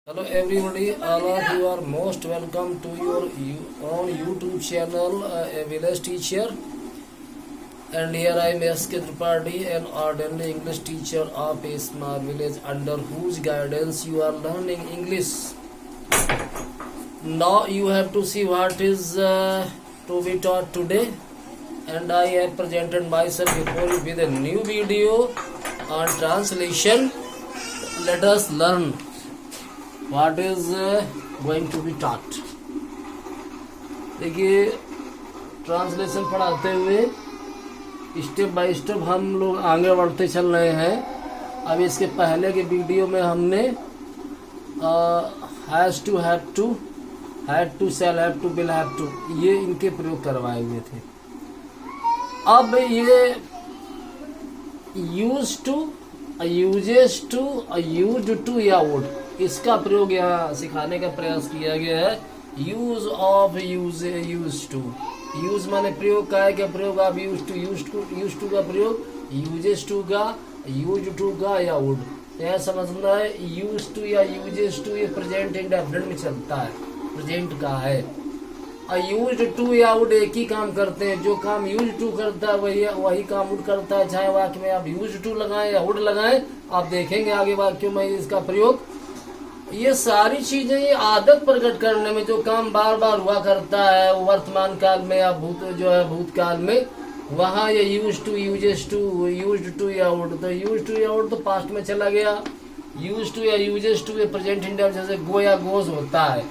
Hello everybody, all of you are most welcome to your own YouTube channel, A Village Teacher. And here I am S.K. Tripathi, an ordinary English teacher of a small village under whose guidance you are learning English. Now you have to see what is to be taught today. And I have presented myself before you with a new video on translation. Let us learn what is going to be taught. देखिए translation पढ़ाते हुए step by step हम लोग आगे बढ़ते चल रहे हैं। अब इसके पहले के वीडियो में हमने has to, have to, had to, shall have to, will have to, ये इनके प्रयोग करवाए हुए थे। अब ये use to, uses to, used to या वुड, इसका प्रयोग यहाँ सिखाने का प्रयास किया गया है। Use of, use to, use माने प्रयोग का है, क्या प्रयोग आप यूज टू का प्रयोग यूजेस टू का, यूज टू का या वुड, यह समझना है। यूज टू या यूजेस टू ये प्रेजेंट इंडेफिनिट में चलता है, प्रेजेंट का है। यूज टू या वुड एक ही काम करते हैं, जो काम यूज टू करता है वही काम वुड करता है। चाहे वाक्य में आप यूज टू लगाएं या वुड लगाएं, आप देखेंगे आगे वाक्यों में इसका प्रयोग। ये सारी चीजें ये आदत प्रकट करने में, जो काम बार बार हुआ करता है वर्तमान काल में या भूतकाल में, वहाँ ये use to, uses to, used to या वुड, तो यूज टू या वुड तो पास्ट में चला गया। यूज टू या यूजेस टू ये प्रेजेंट इंडिया जैसे गो या गोज होता है,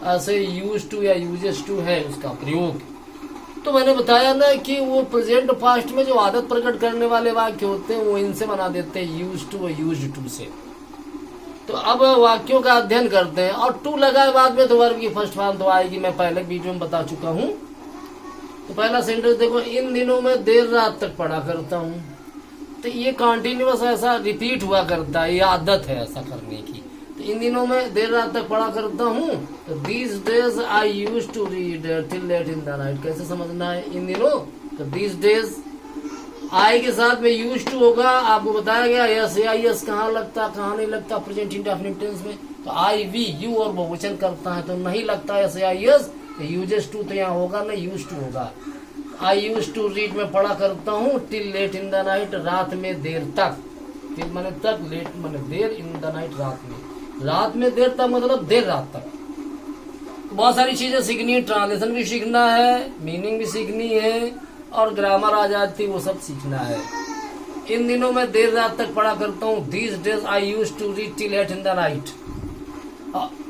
ऐसे यूज टू या यूजेस टू है उसका प्रयोग। तो मैंने बताया ना कि वो प्रेजेंट पास्ट में जो आदत प्रकट करने वाले वाक्य होते हैं वो इनसे बना देते हैं, यूज टू और यूज टू से। तो अब वाक्यों का अध्ययन करते हैं। और टू लगाए बाद में तो वर्ब की फर्स्ट फॉर्म तो आएगी, मैं पहले वीडियो में बता चुका हूँ। तो पहला सेंटेंस देखो, इन दिनों में देर रात तक पढ़ा करता हूँ। तो ये कंटिन्यूअस ऐसा रिपीट हुआ करता है, ये आदत है ऐसा करने की। तो इन दिनों में देर रात तक पढ़ा करता हूँ। तो these days I use to read till late in the night, कैसे समझना है इन दिनों। तो दीज डेज आई के साथ में यूज टू होगा, आपको बताया गया यस या यस कहाँ लगता कहाँ नहीं लगता प्रेजेंट इंडेफिनिट टेंस में। तो आई, वी, यू और बहुवचन करता है तो नहीं लगता यस या यस, तो यूजेस टू तो यहाँ होगा ना, यूज टू होगा। आई यूज टू रीड में पढ़ा करता हूँ till late in the night, रात में देर तक। टिल माने तक, लेट माने देर, इन द नाइट रात में, रात में देर तक मतलब देर रात तक। बहुत सारी चीजें सीखनी है, ट्रांसलेशन भी सीखना है, मीनिंग भी सीखनी है और ग्रामर आ जाती, वो सब सीखना है। इन दिनों में देर रात तक पढ़ा करता हूँ। These days I use to read till late in the night.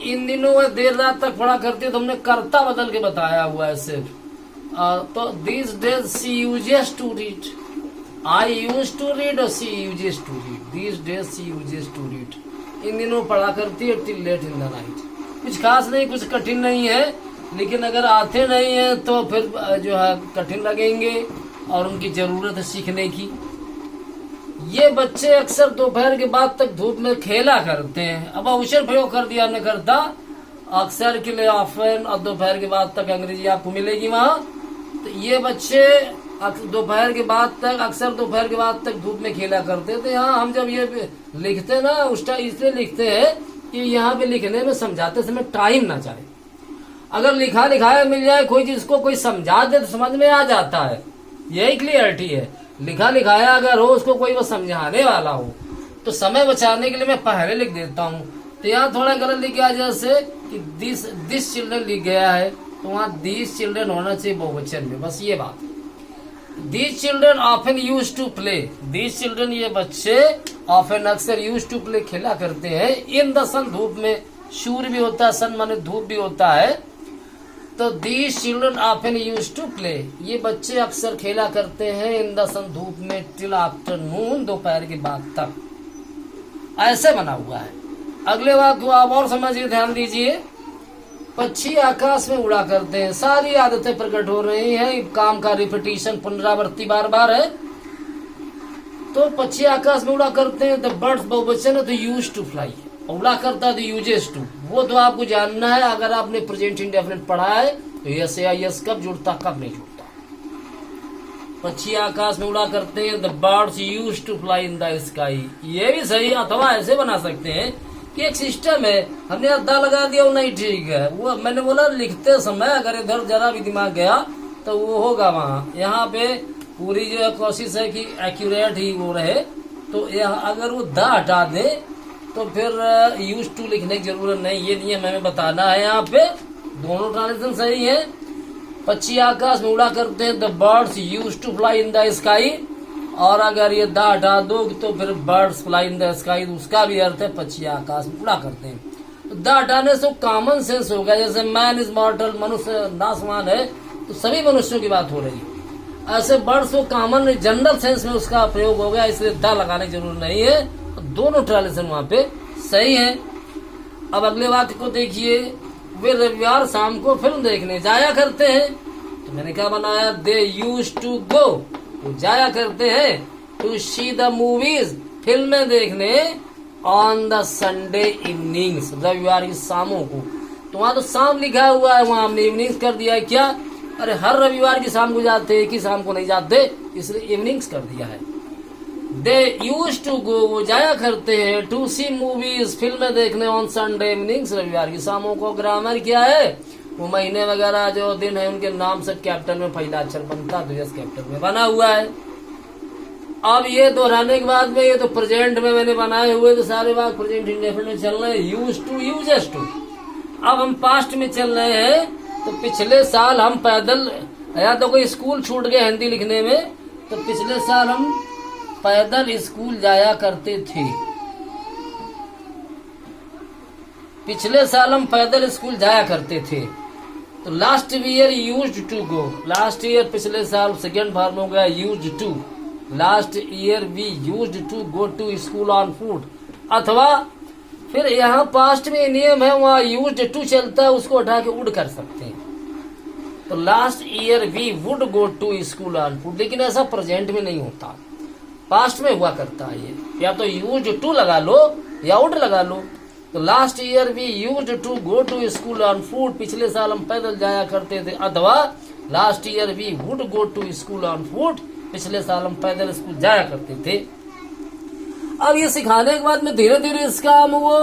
इन दिनों में देर रात तक पढ़ा करती है, तो हमने कर्ता बदल के बताया हुआ है सिर्फ। तो these days she uses to read, I use to read और she uses to read. These days she uses to read, इन दिनों पढ़ा करती है till late in the night. कुछ खास नहीं, कुछ कठिन नहीं है, लेकिन अगर आते नहीं है तो फिर जो है कठिन लगेंगे और उनकी जरूरत है सीखने की। ये बच्चे अक्सर दोपहर के बाद तक धूप में खेला करते हैं। अब अवसर प्रयोग कर दिया हमने, करता अक्सर के लिए ऑफन, और दोपहर के बाद तक अंग्रेजी आपको मिलेगी वहाँ। तो ये बच्चे दोपहर के बाद तक, अक्सर दोपहर के बाद तक धूप में खेला करते थे। यहाँ हम जब ये लिखते ना उस टाइम इसलिए लिखते हैं कि यहाँ पे लिखने में समझाते समय टाइम ना जाए। अगर लिखा लिखाया मिल जाए कोई चीज को, कोई समझा दे तो समझ में आ जाता है, यही क्लियरिटी है। लिखा लिखाया अगर हो, उसको कोई वो समझाने वाला हो, तो समय बचाने के लिए मैं पहले लिख देता हूँ। तो यहाँ थोड़ा गलत लिख गया, जैसे कि दिस चिल्ड्रन लिख गया है, तो वहाँ दीज चिल्ड्रन होना चाहिए बहुवचन में, बस ये बात। These children often use to play, these children ये बच्चे ऑफन अक्सर यूज टू प्ले खेला करते हैं। इन द सन धूप में, सूर्य भी होता है, सन माने धूप भी होता है। तो these children often use to play, ये बच्चे अक्सर खेला करते हैं इन द सन धूप में टिल आफ्टरनून, दोपहर के बाद तक। ऐसे बना हुआ है। अगले वाक्य को आप और समझिए, ध्यान दीजिए। पक्षी आकाश में उड़ा करते हैं, सारी आदतें प्रकट हो रही हैं, काम का रिपीटिशन, पुनरावृत्ति बार बार है। तो पक्षी आकाश में उड़ा करते हैं, द बर्ड्स बहुवचन है तो यूज टू फ्लाई, उड़ा करता है तो यूजेस टू, वो तो आपको जानना है। अगर आपने प्रेजेंट इंडेफिनिट पढ़ा है तो यस या यस कब जुड़ता कब नहीं जुड़ता। पक्षी आकाश में उड़ा करते हैं, the birds use to fly in the sky, ये भी सही, अथवा ऐसे बना सकते हैं कि एक सिस्टम है, हमने अद्दा लगा दिया वो नहीं ठीक है। वो मैंने बोला लिखते समय अगर इधर जरा भी दिमाग गया तो वो होगा वहाँ। यहाँ पे पूरी जो है कोशिश है कि एक्यूरेट ही वो रहे। तो यहाँ अगर वो द हटा दे तो फिर यूज टू लिखने की जरूरत नहीं, ये नियम हमें बताना है। यहाँ पे दोनों ट्रांसलेशन सही है। पक्षी आकाश में उड़ा करते हैं, the birds use to fly in the sky. और अगर ये द हटा दो तो फिर birds fly in the sky, उसका भी अर्थ है पक्षी आकाश में उड़ा करते हैं। तो द हटाने से कॉमन सेंस हो गया, जैसे मैन इज मॉर्टल, मनुष्य नाशवान है, तो सभी मनुष्यों की बात हो रही है। ऐसे बर्ड्स को कॉमन जनरल सेंस में उसका प्रयोग हो गया, इसलिए द लगाने की जरूरत नहीं है। दोनों ट्रांसलेशन वहां पे सही है। अब अगले वाक्य को देखिए, वे रविवार शाम को फिल्म देखने जाया करते हैं। तो मैंने क्या बनाया, दे यूज टू गो, वो जाया करते हैं, टू सी द मूवीज, फिल्में देखने, ऑन द संडे इवनिंग्स, रविवार की शामों को। तो वहां तो शाम लिखा हुआ है, वहां हमने इवनिंग्स कर दिया है। क्या, अरे हर रविवार की शाम को जाते हैं कि शाम को नहीं जाते, इसलिए इवनिंग्स कर दिया है। दे यूज टू गो, वो जाया करते हैं, टू सी मूवीज, फिल्में देखने, ऑन संडे इवनिंग्स, रविवार की शामों को। ग्रामर क्या है, वो महीने वगैरह जो दिन है उनके नाम से कैपिटल में पहला अक्षर बनता है, तो यस कैपिटल में बना हुआ है। अब ये दोहराने के बाद में ये तो प्रेजेंट में मैंने बनाए हुए, तो सारे वाक्य प्रेजेंट इंडेफिनिट में चल रहे हैं, यूज टू यूजेस टू। अब हम पास्ट में चल रहे हैं, तो पिछले साल हम पैदल, या तो कोई स्कूल छूट गया हिंदी लिखने में, तो पिछले साल हम पैदल स्कूल जाया करते थे। पिछले साल हम पैदल स्कूल जाया करते थे। तो last year used to go, last year पिछले साल सेकेंड फॉर्म हो गया used to. Last year we used to go to school on foot. अथवा फिर यहाँ पास्ट में नियम है, वहाँ यूज्ड टू चलता है, उसको हटा के वुड कर सकते हैं। तो last year we would go to school on foot, लेकिन ऐसा प्रेजेंट में नहीं होता, पास्ट में हुआ करता है ये। या तो यूज टू लगा लो या वुड लगा लो। तो last year we use to go to school on foot, पिछले साल हम पैदल जाया करते थे। अथवा last year we would go to school on foot, पिछले साल हम पैदल स्कूल जाया करते थे। अब ये सिखाने के बाद में धीरे धीरे इसका हम वो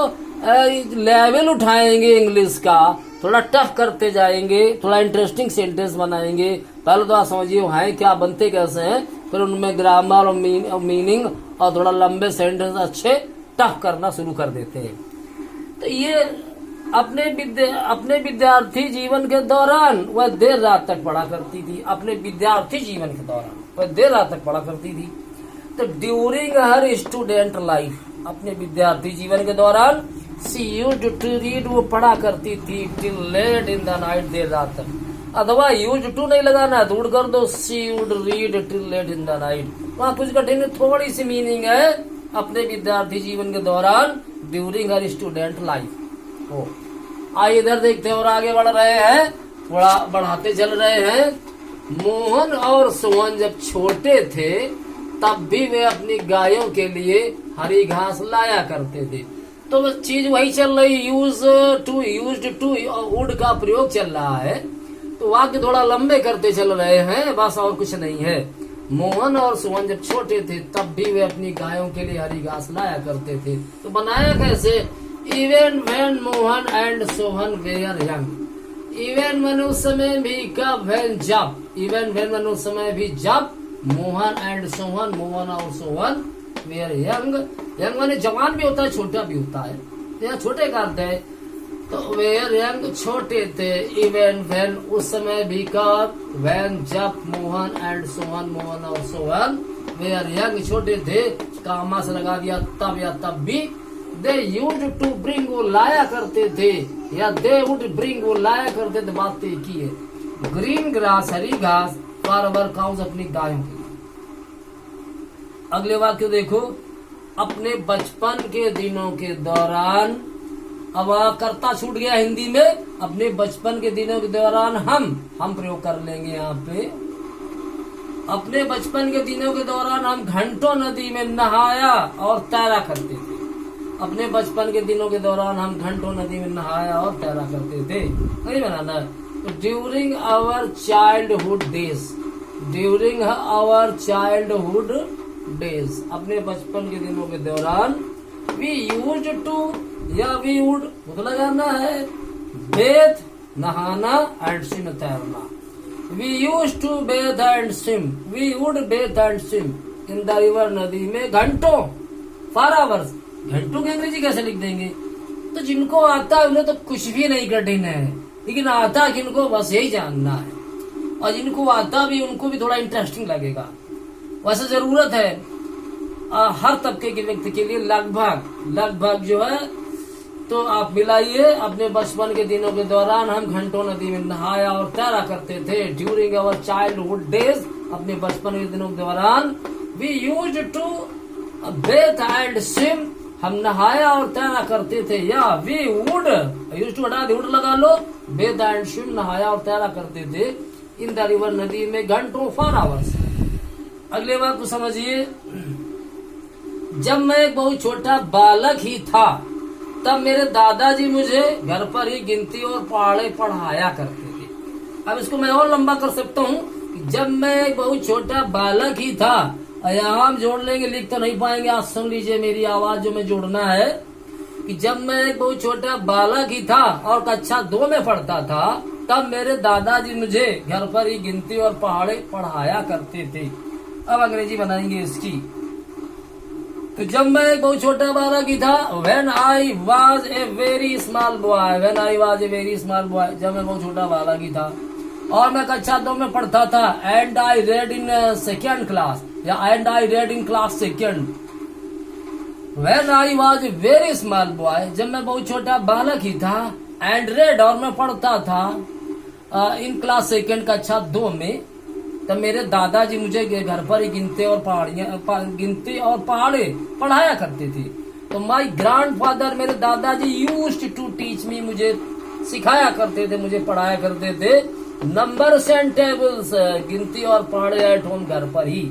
लेवल उठाएंगे, इंग्लिश का थोड़ा टफ करते जाएंगे, थोड़ा इंटरेस्टिंग सेंटेंस बनाएंगे। पहले तो आप समझिए वो है क्या, बनते कैसे हैं, फिर उनमें ग्रामर और मीनिंग और थोड़ा लंबे सेंटेंस अच्छे टफ करना शुरू कर देते हैं। तो ये अपने विद्यार्थी जीवन के दौरान वह देर रात तक पढ़ा करती थी। अपने विद्यार्थी जीवन के दौरान वह देर रात तक पढ़ा करती थी। तो ड्यूरिंग हर स्टूडेंट लाइफ, अपने विद्यार्थी जीवन के दौरान, शी यूज्ड टू रीड, वो पढ़ा करती थी, till late in the night, देर रात तक। अथवा यूज टू नहीं लगाना है, दूर कर दो, she would read till late in the night. वहाँ कुछ कठिन थोड़ी सी मीनिंग है, अपने विद्यार्थी जीवन के दौरान, ड्यूरिंग हर स्टूडेंट लाइफ। ओ आइए इधर देखते हैं और आगे बढ़ रहे हैं, थोड़ा बढ़ाते चल रहे हैं। मोहन और सोहन जब छोटे थे तब भी वे अपनी गायों के लिए हरी घास लाया करते थे। तो चीज वही चल रही, यूज्ड टू वुड का प्रयोग चल रहा है। तो वाक्य थोड़ा लंबे करते चल रहे हैं, बस और कुछ नहीं है। मोहन और सोहन जब छोटे थे तब भी वे अपनी गायों के लिए हरी घास लाया करते थे। तो बनाया कैसे, even when Mohan and Sohan were young. Even मैंने उस समय भी, कब, व्हेन जब, इवन व्हेन मैंने उस समय भी जब, मोहन एंड सोहन, मोहन और सोहन, वेयर यंग, यंग मैंने जवान भी होता है छोटा भी होता है, तो यहाँ छोटे का अर्थ है। तो वेयर यंग छोटे थे, इवन व्हेन उस समय भी, कब, व्हेन जब, मोहन एंड सोहन, मोहन और सोहन, वेयर यंग छोटे थे, कामा से लगा दिया तब या तब भी। दे यूज्ड टू ब्रिंग, वो लाया करते थे, या दे वुड ब्रिंग, वो लाया करते थे, बात एक ही है। ग्रीन ग्रास, हरी घास, फॉर अवर काउज, अपनी गायों के लिए। अगले वाक्य देखो, अपने बचपन के दिनों के दौरान, अब कर्ता छूट गया हिंदी में, अपने बचपन के दिनों के दौरान हम प्रयोग कर लेंगे यहाँ पे। अपने बचपन के दिनों के दौरान हम घंटों नदी में नहाया और तैरा करते थे। अपने बचपन के दिनों के दौरान हम घंटों नदी में नहाया और तैरा करते थे, नहीं बनाना। तो during our childhood days, during our childhood days, अपने बचपन के दिनों के दौरान वी यूज टू या वी वुड मतलब लगाना है बेथ नहाना एंड स्विम तैरना। We use to bathe and swim, we would bathe and swim in the river नदी में घंटों, फॉर आवर्स। घंटों की अंग्रेजी कैसे लिख देंगे? तो जिनको आता है उन्हें तो कुछ भी नहीं कठिन है, लेकिन आता किनको बस यही जानना है, और जिनको आता भी उनको भी थोड़ा इंटरेस्टिंग लगेगा। वैसे जरूरत है हर तबके के व्यक्ति के लिए लगभग जो है। तो आप मिलाइए, अपने बचपन के दिनों के दौरान हम घंटों नदी में नहाया और तैरा करते थे। ड्यूरिंग अवर चाइल्डहुड डेज, अपने बचपन के दिनों के दौरान। We use to bathe and swim, हम नहाया और तैरा करते थे। या वी वुड, यूज टू हटा दे, वुड लगा लो, बेथ एंड स्विम नहाया और तैरा करते थे इन द रिवर नदी में घंटों, फॉर आवर्स। अगले बात को समझिए। जब मैं एक बहुत छोटा बालक ही था तब मेरे दादाजी मुझे घर पर ही गिनती और पहाड़े पढ़ाया करते थे। अब इसको मैं और लंबा कर सकता हूँ कि जब मैं एक बहुत छोटा बालक ही था, यहाँ हम जोड़ लेंगे, लिख तो नहीं पाएंगे, आप सुन लीजिए मेरी आवाज जो मैं जोड़ना है कि जब मैं एक बहुत छोटा बालक ही था और कक्षा 2 में पढ़ता था तब मेरे दादाजी मुझे घर पर ही गिनती और पहाड़े पढ़ाया करते थे। अब अंग्रेजी बनाएंगे इसकी। तो जब मैं एक बहुत छोटा बालक ही था, when I was a very small boy, when I was a very small boy, जब मैं बहुत छोटा बालक ही था और मैं कक्षा 2 में पढ़ता था, and I read in second class, या and I read in class second, when I was a very small boy, जब मैं बहुत छोटा बालक ही था, and read और मैं पढ़ता था इन क्लास सेकेंड कक्षा 2 में, तब मेरे दादाजी मुझे घर पर ही गिनती और पहाड़े पढ़ाया करते थे। तो माई ग्रैंडफादर, मेरे दादाजी यूज्ड टू टीच मी, मुझे सिखाया करते थे, मुझे पढ़ाया करते थे नंबर्स एंड टेबल्स, गिनती और पहाड़े एट होम, घर पर ही।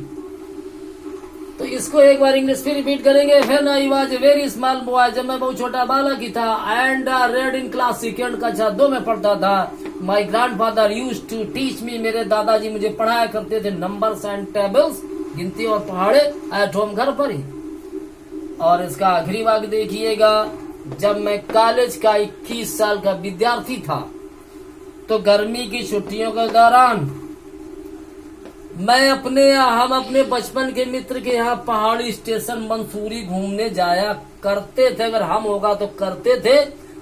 तो इसको एक बार इंग्लिश में रिपीट करेंगे। When I was a very small boy, जब मैं बहुत छोटा बालक ही था, and read in class second कक्षा 2 में पढ़ता था, my grandfather used to teach me, मेरे दादाजी मुझे पढ़ाया करते थे नंबर्स एंड टेबल्स, गिनती और पहाड़े एट होम, घर पर ही। और इसका आखिरी वाक्य देखिएगा। जब मैं कॉलेज का 21 साल का विद्यार्थी था तो गर्मी की छुट्टियों के दौरान हम अपने बचपन के मित्र के यहाँ पहाड़ी स्टेशन मंसूरी घूमने जाया करते थे। अगर हम होगा तो करते थे,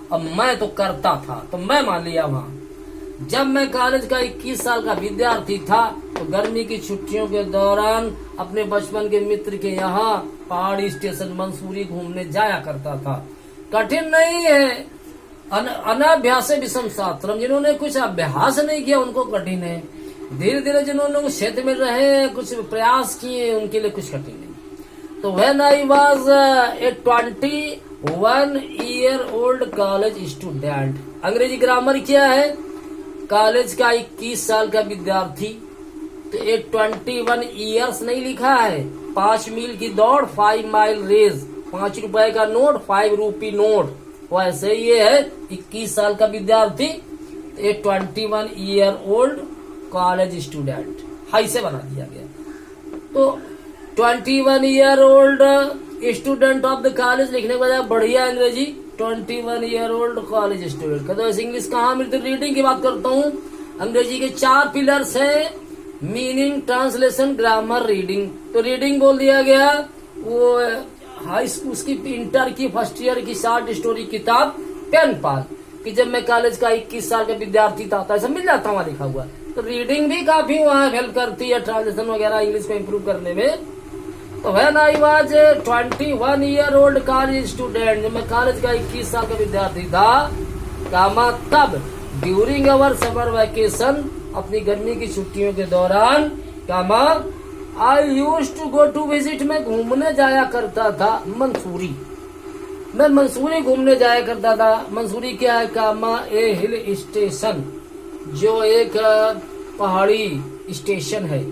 और मैं तो करता था, तो मैं मान लिया वहाँ। जब मैं कॉलेज का 21 साल का विद्यार्थी था तो गर्मी की छुट्टियों के दौरान अपने बचपन के मित्र के यहाँ पहाड़ी स्टेशन मंसूरी घूमने जाया करता था। कठिन नहीं है, अनाभ्यास विषम शास्त्रम, जिन्होंने कुछ अभ्यास नहीं किया उनको कठिन है। धीरे धीरे जिन्होंने उस क्षेत्र में रहे, कुछ प्रयास किए, उनके लिए कुछ कठिन नहीं। तो when I was A 21 year old college student, अंग्रेजी ग्रामर क्या है? कॉलेज का 21 साल का विद्यार्थी। तो ये 21 ईयर्स नहीं लिखा है। 5 मील की दौड़, 5 माइल रेस, 5 रुपए का नोट, 5 रूपी नोट, वैसे ये है 21 साल का विद्यार्थी। तो ये 21 year old college student, high से बना दिया गया। तो 21 year old student of the college लिखने के बजाय बढ़िया अंग्रेजी 21 ईयर ओल्ड कॉलेज स्टूडेंट का। तो ऐसे इंग्लिश कहाँ मिलती? रीडिंग की बात करता हूँ। अंग्रेजी के 4 पिलर्स हैं, मीनिंग, ट्रांसलेशन, ग्रामर, रीडिंग। तो रीडिंग बोल दिया गया वो हाई स्कूल की इंटर की फर्स्ट ईयर की शॉर्ट स्टोरी किताब पेन पाल, कि जब मैं कॉलेज का 21 साल का विद्यार्थी था, तो ऐसा मिल जाता वहाँ लिखा हुआ। तो रीडिंग भी काफी वहाँ हेल्प करती है ट्रांसलेशन वगैरह इंग्लिश को इम्प्रूव करने में। तो when I was 21 year old college student, जब मैं कॉलेज का 21 साल का विद्यार्थी था, कामा तब ड्यूरिंग अवर समर वैकेशन, अपनी गर्मी की छुट्टियों के दौरान, comma I used to go to visit, मैं घूमने जाया करता था मंसूरी, मैं मंसूरी घूमने जाया करता था। मंसूरी क्या है? कामा ए हिल स्टेशन, जो एक पहाड़ी स्टेशन है।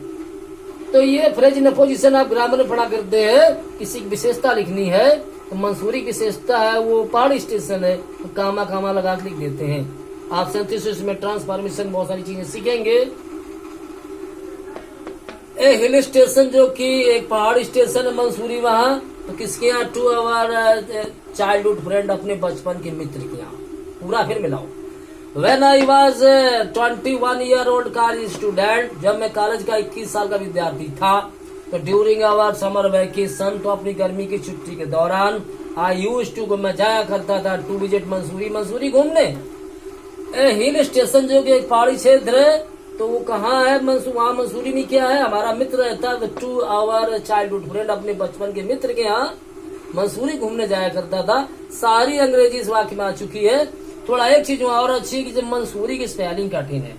तो ये फ्रेज इन पोजिशन आप ग्रामर में पढ़ा करते हैं, किसी की विशेषता लिखनी है तो मंसूरी की विशेषता है वो पहाड़ी स्टेशन है, तो कामा कामा लगा के लिख देते हैं। आप 37 में ट्रांसफॉर्मेशन बहुत सारी चीजें सीखेंगे। ए हिल स्टेशन जो कि एक पहाड़ी स्टेशन है मंसूरी, वहाँ तो किसके यहाँ? टू आवर चाइल्डहुड फ्रेंड, अपने बचपन के मित्र के यहाँ। पूरा फिर मिलाओ। When I was 21 year old college student, जब मैं कॉलेज का 21 साल का विद्यार्थी था, तो ड्यूरिंग आवर समर वैकेशन, तो अपनी गर्मी की छुट्टी के दौरान, आई यूज टू, मैं जाया करता था, टू विजिट मंसूरी, मंसूरी घूमने। हिल स्टेशन जो कि एक पहाड़ी क्षेत्र है, तो वो कहाँ है? वहाँ मंसूरी में क्या है? हमारा मित्र रहता है, टू आवर चाइल्डहुड फ्रेंड, अपने बचपन के मित्र के यहाँ मंसूरी घूमने जाया करता था। सारी अंग्रेजी इस वाक्य में आ चुकी है। थोड़ा एक चीज और अच्छी कि जब मंसूरी की स्पेलिंग कठिन है,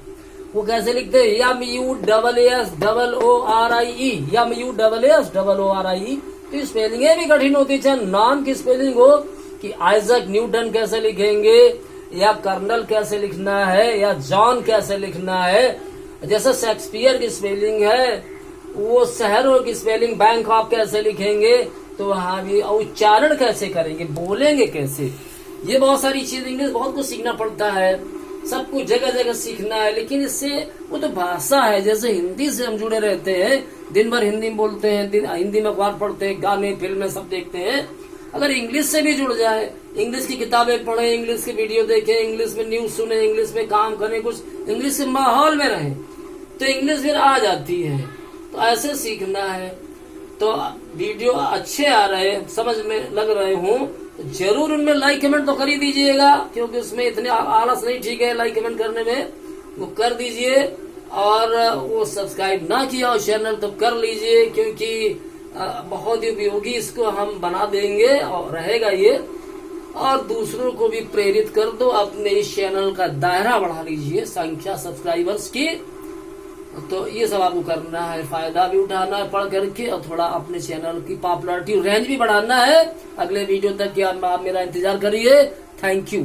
वो कैसे लिखते हैं? MUSSORIE, MUSSORIE, तो स्पेलिंग भी कठिन होती है। चाहे नाम की स्पेलिंग हो कि आइजक न्यूटन कैसे लिखेंगे, या कर्नल कैसे लिखना है, या जॉन कैसे लिखना है। जैसे शेक्सपियर की स्पेलिंग है, वो शहरों की स्पेलिंग बैंकॉक कैसे लिखेंगे, तो वहां भी उच्चारण कैसे करेंगे, बोलेंगे कैसे, ये बहुत सारी चीज इंग्लिश बहुत कुछ सीखना पड़ता है। सब कुछ जगह जगह सीखना है। लेकिन इससे वो तो भाषा है, जैसे हिंदी से हम जुड़े रहते हैं, दिन भर हिंदी में बोलते हैं, हिंदी में अखबार पढ़ते हैं, गाने फिल्में सब देखते हैं। अगर इंग्लिश से भी जुड़ जाए, इंग्लिश की किताबें पढ़े, इंग्लिश की वीडियो देखें, इंग्लिश में न्यूज सुने, इंग्लिश में काम करें, कुछ इंग्लिश के माहौल में रहें, तो इंग्लिश फिर आ जाती है। तो ऐसे सीखना है। तो वीडियो अच्छे आ रहे, समझ में लग रहे हों, जरूर उनमें लाइक कमेंट तो कर ही दीजिएगा, क्योंकि उसमें इतने आलस नहीं ठीक है लाइक कमेंट करने में, वो कर दीजिए। और वो सब्सक्राइब ना किया हो चैनल तो कर लीजिए, क्योंकि बहुत ही उपयोगी इसको हम बना देंगे और रहेगा ये। और दूसरों को भी प्रेरित कर दो, अपने इस चैनल का दायरा बढ़ा लीजिए, संख्या सब्सक्राइबर्स की। तो ये सब आपको करना है, फायदा भी उठाना है पढ़ करके, और थोड़ा अपने चैनल की पॉपुलैरिटी रेंज भी बढ़ाना है। अगले वीडियो तक आप मेरा इंतजार करिए। Thank you.